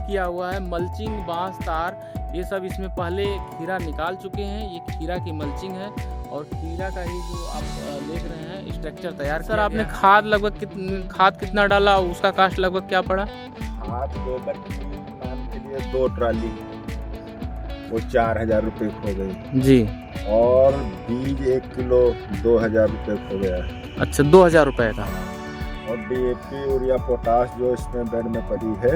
किया हुआ है। मल्चिंग, बांस, तार, ये सब इसमें पहले खीरा निकाल चुके हैं। ये खीरा की मल्चिंग है और खीरा का ही जो आप देख रहे हैं स्ट्रक्चर तैयार। सर आपने खाद लगभग खाद कितना डाला, उसका कास्ट लगभग क्या पड़ा? खाद गोबर की नाम के लिए 2 ट्राली, वो 4000 रुपये खो गई जी। और बीज 1 किलो 2000 रुपये खो गया। अच्छा, 2000 रुपये का। और DAP यूरिया पोटाश जो इसमें बेड में पड़ी है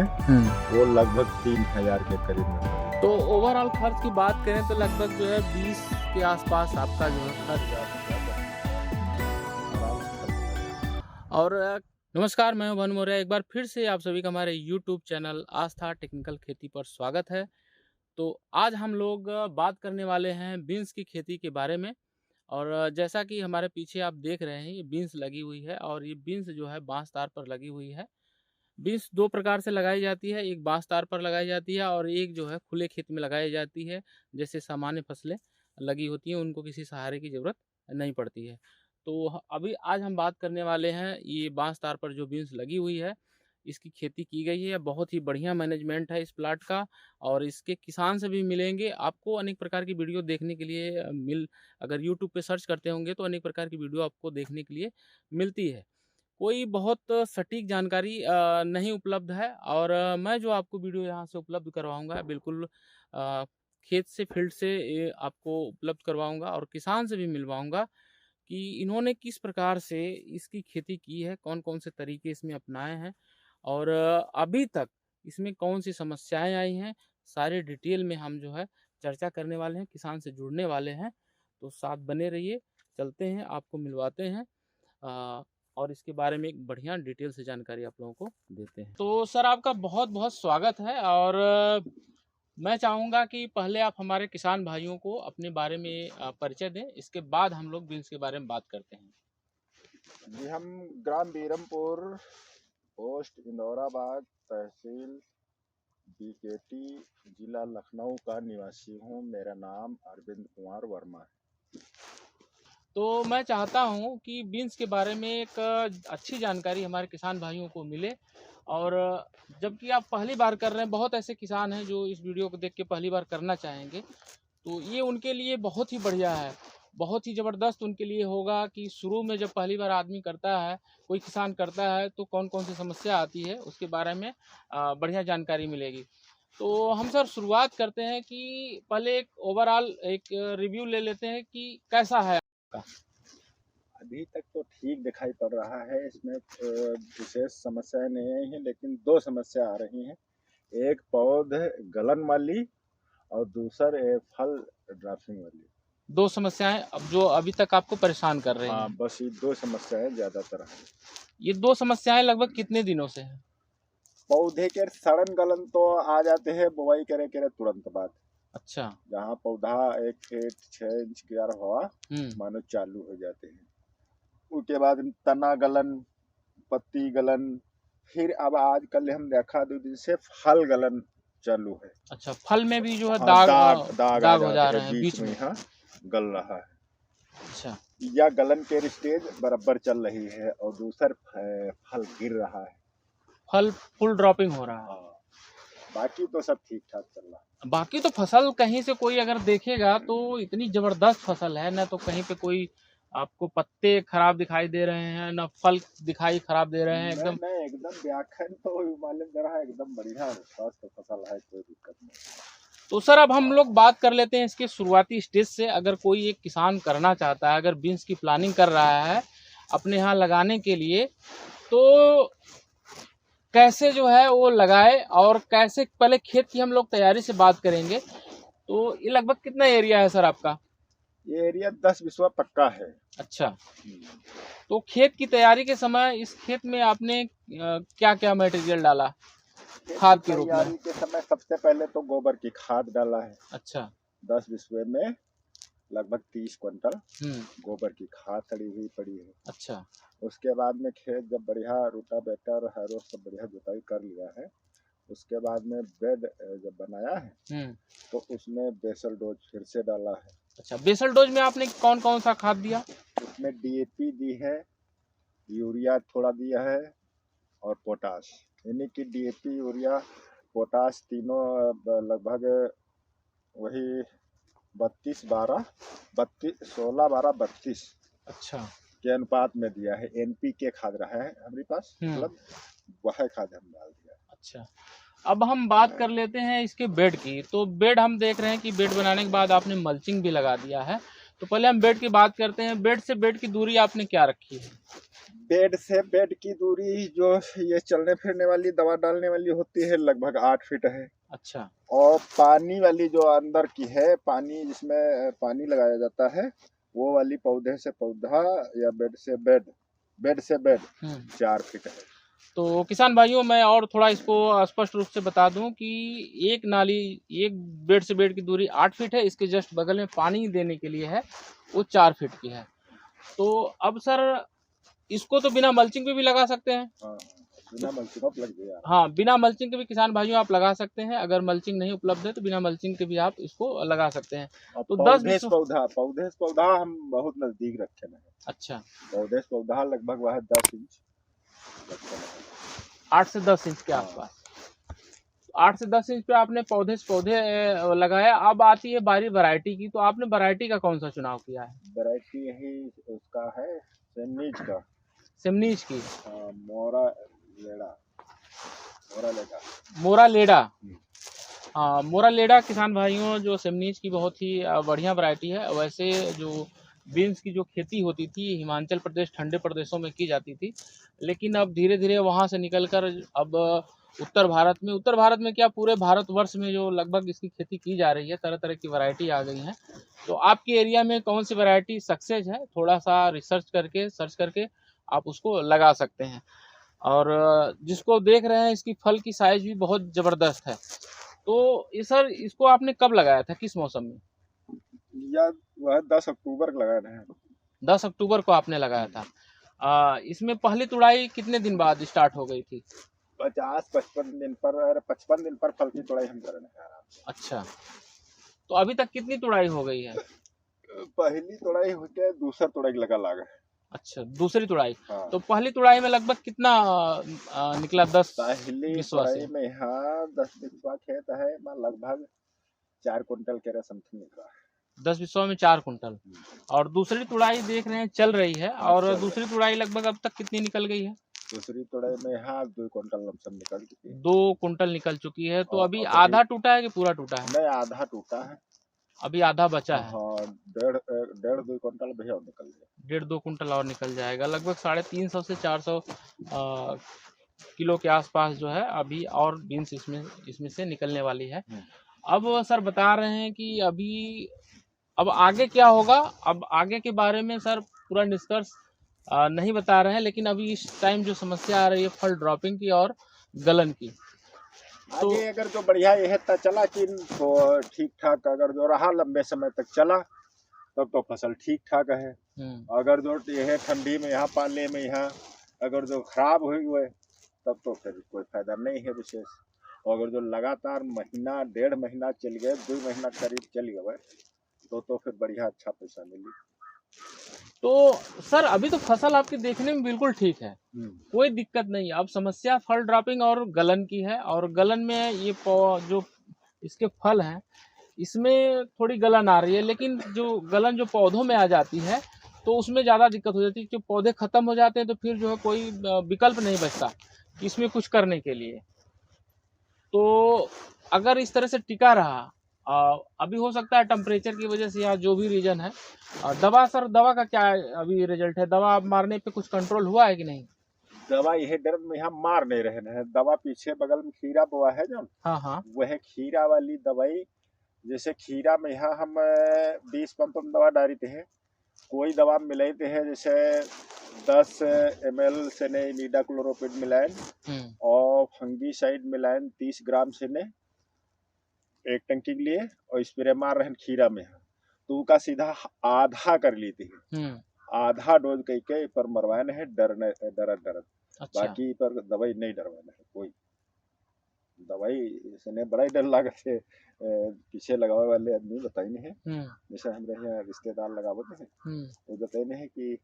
वो लगभग 3000 के करीब में पड़ी। तो ओवरऑल खर्च की बात करें तो लगभग जो है 20 के आसपास आपका जो है खर्च। और नमस्कार, मैं हूं भानु मौर्य। एक बार फिर से आप सभी का हमारे YouTube चैनल आस्था टेक्निकल खेती पर स्वागत है। तो आज हम लोग बात करने वाले हैं बीन्स की खेती के बारे में। और जैसा कि हमारे पीछे आप देख रहे हैं, ये बीन्स लगी हुई है और ये बीन्स जो है बांस तार पर लगी हुई है। बीन्स 2 प्रकार से लगाई जाती है, एक बांस तार पर लगाई जाती है और एक जो है खुले खेत में लगाई जाती है। जैसे सामान्य फसलें लगी होती हैं, उनको किसी सहारे की ज़रूरत नहीं पड़ती है। तो अभी आज हम बात करने वाले हैं ये बांस तार पर जो बीन्स लगी हुई है, इसकी खेती की गई है। बहुत ही बढ़िया मैनेजमेंट है इस प्लाट का और इसके किसान से भी मिलेंगे। आपको अनेक प्रकार की वीडियो देखने के लिए अगर यूट्यूब पे सर्च करते होंगे तो अनेक प्रकार की वीडियो आपको देखने के लिए मिलती है। कोई बहुत सटीक जानकारी नहीं उपलब्ध है और मैं जो आपको वीडियो यहाँ से उपलब्ध करवाऊँगा बिल्कुल खेत से, फील्ड से ये आपको उपलब्ध करवाऊँगा और किसान से भी मिलवाऊँगा कि इन्होंने किस प्रकार से इसकी खेती की है, कौन-कौन से तरीके इसमें अपनाए हैं और अभी तक इसमें कौन-सी समस्याएँ आई हैं, सारे डिटेल में हम जो है चर्चा करने वाले हैं, किसान से जुड़ने वाले हैं। तो साथ बने रहिए, चलते हैं, आपको मिलवाते हैं और इसके बारे में एक बढ़िया डिटेल से जानकारी आप लोगों को देते हैं। तो सर आपका बहुत-बहुत स्वागत है और मैं चाहूँगा कि पहले आप हमारे किसान भाइयों को अपने बारे में परिचय दें, इसके बाद हम लोग बीन्स के बारे में बात करते हैं। जी, हम ग्राम बीरमपुर, पोस्ट इंदौराबाद, तहसील BKT, जिला लखनऊ का निवासी हूँ। मेरा नाम अरविंद कुमार वर्मा है। तो मैं चाहता हूँ कि बीन्स के बारे में एक अच्छी जानकारी हमारे किसान भाइयों को मिले और जबकि आप पहली बार कर रहे हैं, बहुत ऐसे किसान हैं जो इस वीडियो को देख के पहली बार करना चाहेंगे, तो ये उनके लिए बहुत ही बढ़िया है, बहुत ही ज़बरदस्त उनके लिए होगा कि शुरू में जब पहली बार आदमी करता है, कोई किसान करता है तो कौन-कौन सी समस्या आती है उसके बारे में बढ़िया जानकारी मिलेगी। तो हम सर शुरुआत करते हैं कि पहले एक ओवरऑल एक रिव्यू ले लेते हैं कि कैसा है आपका? अभी तक तो ठीक दिखाई पड़ रहा है, इसमें विशेष समस्याएं नहीं आई हैं, लेकिन 2 समस्या आ रही हैं। एक पौधे गलन वाली और दूसर फल ड्राफिंग वाली। 2 समस्याएँ अब जो अभी तक आपको परेशान कर रही हाँ, हैं। बस ये 2 समस्याएं ज़्यादातर हैं। ये 2 समस्याएँ लगभग कितने दिनों से हैं? पौधे के सड़न गलन तो आ जाते हैं बुआई करे तुरंत बाद। अच्छा। जहाँ पौधा 1 फीट 6 इंच की हुआ मानो चालू हो जाते हैं। उसके बाद तना गलन, पत्ती गलन, फिर अब आजकल हम देखा 2 दिन से फल गलन चालू है। अच्छा, फल में भी जो है हाँ, दाग हो जा रहे हैं बीच में। हाँ, गल रहा है। अच्छा। या गलन के स्टेज बराबर चल रही है और दूसर फल गिर रहा है। फल फुल ड्रॉपिंग हो रहा है। हाँ, बाकी तो सब ठीक ठाक चल रहा है। बाकी तो फसल कहीं से कोई अगर देखेगा तो इतनी जबरदस्त फसल है, ना तो कहीं पे कोई आपको पत्ते खराब दिखाई दे रहे हैं, ना फल दिखाई खराब दे रहे हैं, एकदम नहीं, एकदम व्याख्यान तो मालूम दे रहा है, एकदम बढ़िया स्वस्थ फसल है, कोई दिक्कत नहीं। तो सर अब हम लोग बात कर लेते हैं इसके शुरुआती स्टेज से। अगर कोई एक किसान करना चाहता है, अगर बीन्स की प्लानिंग कर रहा है अपने यहाँ लगाने के लिए, तो कैसे जो है वो लगाए और कैसे, पहले खेत की हम लोग तैयारी से बात करेंगे। तो ये लगभग कितना एरिया है सर आपका? ये एरिया 10 बिस्वा पक्का है। अच्छा, तो खेत की तैयारी के समय इस खेत में आपने क्या क्या मटेरियल डाला खाद के रूप में? तैयारी के समय सबसे पहले तो गोबर की खाद डाला है। अच्छा, 10 बिस्वे में लगभग 30 क्विंटल गोबर की खाद खड़ी हुई पड़ी है। अच्छा, उसके बाद में खेत जब बढ़िया रोटावेटर हैरो सब बढ़िया जुताई कर लिया है, उसके बाद में बेड जब बनाया है तो उसमें बेसल डोज फिर से डाला है। अच्छा, बेसल डोज में आपने कौन कौन सा खाद दिया? उसमें DAP दी है, यूरिया थोड़ा दिया है और पोटाश, यानी कि DAP यूरिया पोटास तीनों लगभग वही 16 12 32 अच्छा के अनुपात में दिया है। NPK खाद रहा है हमारे पास, मतलब वह खाद हम डाल दिया। अच्छा, अब हम बात कर लेते हैं इसके बेड की। तो बेड हम देख रहे हैं कि बेड बनाने के बाद आपने मल्चिंग भी लगा दिया है। तो पहले हम बेड की बात करते हैं। बेड से बेड की दूरी आपने क्या रखी है? बेड से बेड की दूरी जो ये चलने फिरने वाली दवा डालने वाली होती है लगभग 8 फीट है। अच्छा, और पानी वाली जो अंदर की है, पानी जिसमें पानी लगाया जाता है, वो वाली पौधे से पौधा या बेड से बेड 4 फीट है। तो किसान भाइयों, मैं और थोड़ा इसको स्पष्ट रूप से बता दूं कि एक नाली, एक बेड से बेड की दूरी 8 फीट है। इसके जस्ट बगल में पानी देने के लिए है, वो 4 फीट की है। तो अब सर, इसको तो बिना मल्चिंग पे भी लगा सकते हैं। बिना मल्चिंग आप लग गया। हाँ, बिना मल्चिंग के भी किसान भाइयों आप लगा सकते हैं। अगर मल्चिंग नहीं उपलब्ध है तो बिना मल्चिंग के भी आप इसको लगा सकते हैं। तो पौधे से पौधा हम बहुत नजदीक रखे हैं। अच्छा, पौधे से पौधा लगभग वह 10 इंच, 8 से 10 इंच के आसपास। 8 से 10 इंच पे आपने पौधे से पौधे लगाया। अब आती है बारी वैरायटी की। तो आपने वैरायटी का कौन सा चुनाव किया है? वैरायटी यही उसका है, सेमनीज का। सेमनीज की? मोरा लेडा। मोरा लेडा। हाँ, मोरा लेडा किसान भाइयों, जो सेमनीज की बहुत ही बढ़िया वैरायटी है। वैसे जो बीन्स की जो खेती होती थी हिमाचल प्रदेश, ठंडे प्रदेशों में की जाती थी, लेकिन अब धीरे धीरे वहाँ से निकलकर अब उत्तर भारत में क्या, पूरे भारतवर्ष में जो लगभग इसकी खेती की जा रही है, तरह तरह की वैरायटी आ गई हैं। तो आपके एरिया में कौन सी वैरायटी सक्सेस है, थोड़ा सा सर्च करके आप उसको लगा सकते हैं। और जिसको देख रहे हैं, इसकी फल की साइज भी बहुत ज़बरदस्त है। तो ये सर, इसको आपने कब लगाया था, किस मौसम में? या वह 10 अक्टूबर को लगाए हैं। 10 अक्टूबर को आपने लगाया था। इसमें पहली तुड़ाई कितने दिन बाद स्टार्ट हो गई थी? 50-55 दिन पर, 55 दिन पर फल की तुड़ाई हम कर रहे हैं आराम से। अच्छा, तो अभी तक कितनी तुड़ाई हो गई है? पहली तुड़ाई होके दूसरा तुड़ाई लगा लागा। अच्छा, दूसरी तुड़ाई। हाँ। तो पहली तुड़ाई में लगभग कितना निकला? 10 पहली बिस्वा से? तुड़ाई में यहाँ 10 बिस्वा खेत है, लगभग 4 कुंटल के समथिंग निकला। 10 बिस्वा में 4 कुंटल। और दूसरी तुड़ाई देख रहे हैं चल रही है। और दूसरी तुड़ाई लगभग अब तक कितनी निकल गई है? दूसरी तुड़ाई में यहाँ 2 कुंटल लमसम निकल चुकी है। 2 कुंटल निकल चुकी है। तो अभी आधा टूटा है कि पूरा टूटा है? नहीं, आधा टूटा है, अभी आधा बचा है। हाँ, 1.5-2 कुंटल भैया निकल गया। 1.5-2 कुंटल और निकल जाएगा। लगभग 350 से 400 किलो के आसपास जो है अभी और बीन्स इसमें से निकलने वाली है। अब सर बता रहे हैं कि अब आगे क्या होगा। अब आगे के बारे में सर पूरा निष्कर्ष नहीं बता रहे हैं, लेकिन अभी इस टाइम जो समस्या आ रही है फल ड्रॉपिंग की और गलन की, तो आगे अगर जो बढ़िया ये है चला कि तो ठीक ठाक, अगर जो रहा लंबे समय तक चला तब तो फसल ठीक ठाक है। अगर जो ये ठंडी में यहाँ पाले में यहाँ अगर जो खराब हुई हुए तब तो फिर कोई फायदा नहीं है विशेष। और अगर जो लगातार महीना 1.5 महीना चल गए, 2 महीना करीब चल गए, तो फिर बढ़िया अच्छा पैसा मिली। तो सर अभी तो फसल आपकी देखने में बिल्कुल ठीक है, कोई दिक्कत नहीं है। अब समस्या फल ड्रॉपिंग और गलन की है। और गलन में ये जो इसके फल हैं, इसमें थोड़ी गलन आ रही है। लेकिन जो गलन जो पौधों में आ जाती है तो उसमें ज़्यादा दिक्कत हो जाती है। जो पौधे ख़त्म हो जाते हैं तो फिर जो है कोई विकल्प नहीं बचता कि इसमें कुछ करने के लिए। तो अगर इस तरह से टिका रहा, अभी हो सकता है टेम्परेचर की वजह से या जो भी रीज़न है। दवा का क्या अभी रिजल्ट है? दवा मारने पे कुछ कंट्रोल हुआ है कि नहीं? दवा यह डर में यहाँ मार नहीं रहे हैं। दवा पीछे बगल में खीरा बोआ है जो, हाँ, वह खीरा वाली दवाई, जैसे खीरा में यहाँ हम 20 पंप में दवा डालते हैं। कोई दवा मिलाते हैं जैसे 10 ml से ने मीडाक्लोरोपिड मिलाएं और फंगीसाइड मिलाएं 30 ग्राम से ने एक टंकी के लिए, और स्प्रे मार रहे हैं खीरा में, तो उसका सीधा आधा कर लेते हैं। आधा डोज कई के पर मरवाना है, डर। अच्छा। बाकी पर दवाई नहीं डरवाना है कोई। दवाई इसने बड़ा ही डर लगा थे, पीछे लगावे वाले आदमी बताई नहीं है। जैसे हमारे यहाँ रिश्तेदार लगावते हैं, वो बताई नहीं है कि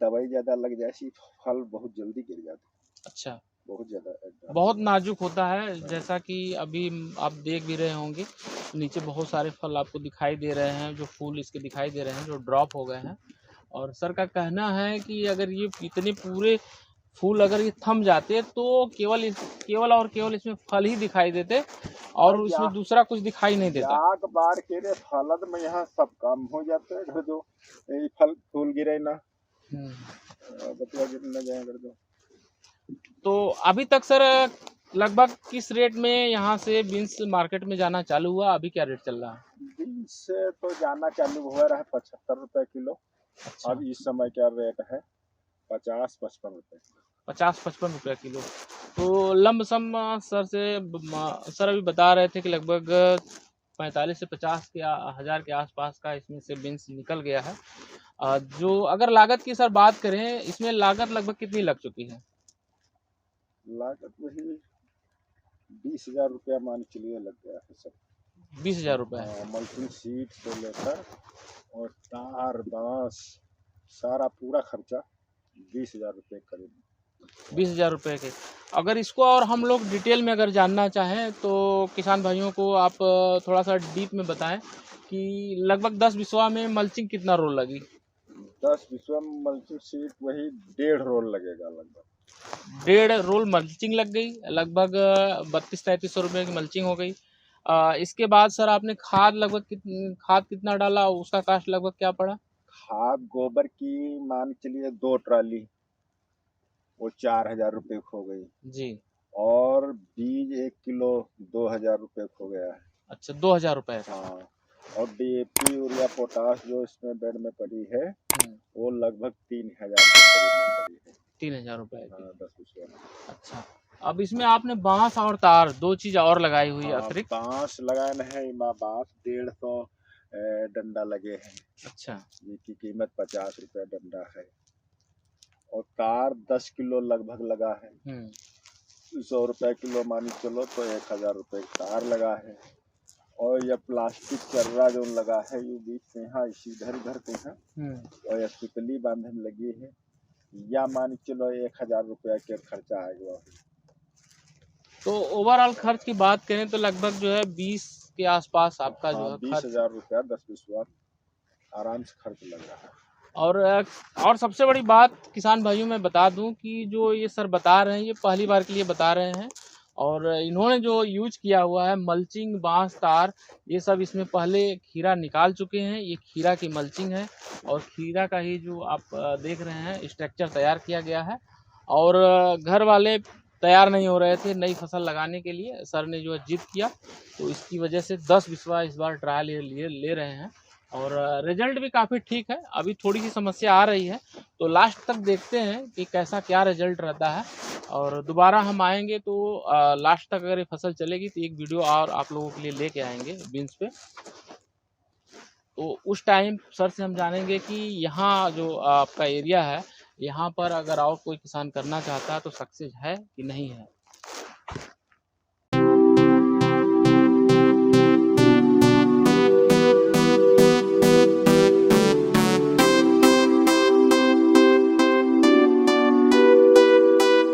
दवाई ज्यादा लग जाए सी फल बहुत जल्दी गिर जाते। अच्छा, बहुत ज्यादा बहुत नाजुक होता है। जैसा कि अभी आप देख भी रहे होंगे, नीचे बहुत सारे फल आपको दिखाई दे रहे हैं, जो फूल इसके दिखाई दे रहे हैं जो ड्रॉप हो गए हैं। और सर का कहना है कि अगर ये इतने पूरे फूल अगर ये थम जाते तो केवल और केवल इसमें फल ही दिखाई देते और इसमें दूसरा कुछ दिखाई नहीं देता। बार के रे फलद में यहाँ सब काम हो जाते हैं, जो फल फूल गिरे ना बतिया गिरने जाए कर दो। तो अभी तक सर लगभग किस रेट में यहाँ से बीन्स मार्केट में जाना चालू हुआ? अभी क्या रेट चल रहा है? बीन्स से तो जाना चालू हुआ रहा 75 रुपए किलो। अच्छा। अब इस समय क्या रेट है? 50-55 रुपए। 50-55 रुपया किलो। तो लमसम सर अभी बता रहे थे कि लगभग 45 से 50 के हज़ार के आसपास का इसमें से बीन्स निकल गया है। जो अगर लागत की सर बात करें, इसमें लागत लगभग कितनी लग चुकी है? लागत वही 20,000 रुपया मान चलिए लग गया है सर। 20,000 रुपये? मल्चिंग सीट से लेकर और तार बांस सारा पूरा खर्चा 20,000 रुपये करीब। 20,000 रुपये के। अगर इसको और हम लोग डिटेल में अगर जानना चाहें तो किसान भाइयों को आप थोड़ा सा डीप में बताएं कि लगभग 10 बिस्वा में मल्चिंग कितना रोल लगी? 10 बिस्वा में मल्चिंग सीट वही 1.5 रोल लगेगा। लगभग 1.5 रोल मल्चिंग लग गई, लगभग 32-33 रुपये की मल्चिंग हो गई। इसके बाद सर आपने खाद खाद कितना डाला, उसका कास्ट लगभग क्या पड़ा? खाद गोबर की मान चलिए 2 ट्राली, वो 4,000 रुपये हो गई जी। और बीज 1 किलो 2,000 रुपये हो गया है। अच्छा, 2,000 रुपये। हाँ। और DAP यूरिया पोटास जो इसमें बेड में पड़ी है वो लगभग 3,000 पड़ी है। 3,000 रुपये। हाँ, 10 अच्छा, अब इसमें आपने बांस और तार 2 चीज और लगाई हुई है अतिरिक्त? बांस लगाए है, बांस 150 डंडा लगे हैं। अच्छा, जिसकी कीमत 50 रुपया डंडा है। और तार 10 किलो लगभग लगा है। 100 रुपये किलो मानी चलो तो 1,000 रुपये तार लगा है। और यह प्लास्टिक चर्रा जो लगा है ये बीच से यहाँ इधर उधर के है और यह सुतली बांधने में लगी है, या मान चलो 1,000 रुपया के खर्चा आएगा। तो ओवरऑल खर्च की बात करें तो लगभग जो है 20 के आसपास आपका जो है 20,000 रुपया 10 बिस्वा आराम से खर्च लग रहा है। और सबसे बड़ी बात किसान भाइयों में बता दूं कि जो ये सर बता रहे हैं ये पहली बार के लिए बता रहे हैं और इन्होंने जो यूज किया हुआ है मल्चिंग, बांस, तार, ये सब इसमें पहले खीरा निकाल चुके हैं। ये खीरा की मल्चिंग है और खीरा का ही जो आप देख रहे हैं स्ट्रक्चर तैयार किया गया है। और घर वाले तैयार नहीं हो रहे थे नई फसल लगाने के लिए, सर ने जो है जिद किया तो इसकी वजह से 10 बिस्वा इस बार ट्रायल ले रहे हैं और रिजल्ट भी काफ़ी ठीक है। अभी थोड़ी सी समस्या आ रही है तो लास्ट तक देखते हैं कि कैसा क्या रिजल्ट रहता है और दोबारा हम आएंगे तो लास्ट तक अगर ये फसल चलेगी तो एक वीडियो और आप लोगों के लिए लेके आएंगे बीन्स पे। तो उस टाइम सर से हम जानेंगे कि यहाँ जो आपका एरिया है यहाँ पर अगर और कोई किसान करना चाहता है तो सक्सेस है कि नहीं है।